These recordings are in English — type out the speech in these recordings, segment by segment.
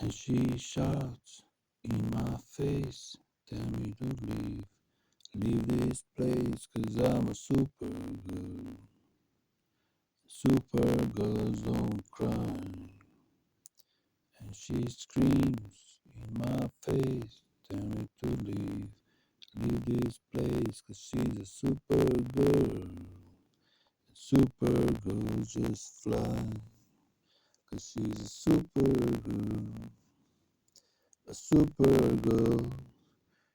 And she shouts in my face, tell me to leave this place, 'cause I'm a supergirl. Supergirls don't cry. And she screams in my face, tell me to leave this place, 'cause she's a supergirl. Supergirls just fly, 'cause she's a supergirl. A supergirl.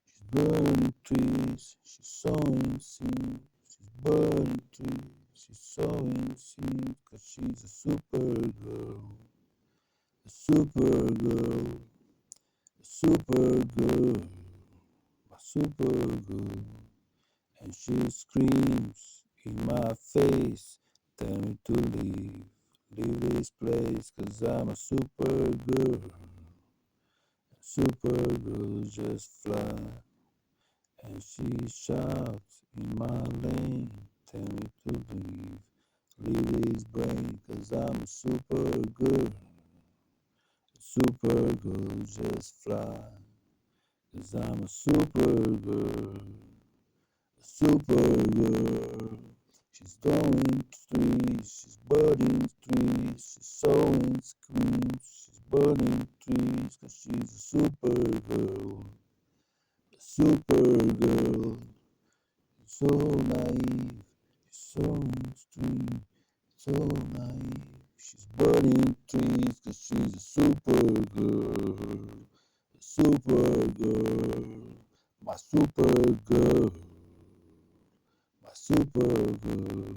She's burning trees, she's sowing seeds. She's burning trees, she's sowing seeds, 'cause she's a supergirl. A supergirl, a supergirl, a supergirl. And she screams in my face, tell me to leave this place, 'cause I'm a supergirl. Supergirls just fly. And she shouts in my lane, tell me to leave this brain, 'cause I'm a supergirl. Supergirls just fly, 'cause I'm a supergirl. A supergirl. She's throwing trees, she's burning trees, she's sowing screams, she's burning trees, 'cause she's a supergirl. A supergirl. So naive, she's so extreme, so naive. She's burning trees 'cause she's a supergirl. A supergirl. My supergirl. My supergirl.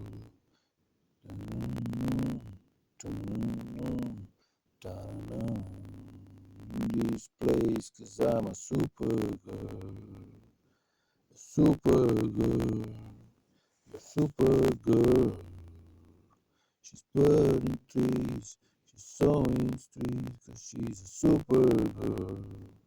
Dun, dun, dun, in this place 'cause I'm a supergirl. A supergirl. A supergirl. She's burning trees, she's sowing trees, 'cause she's a supergirl.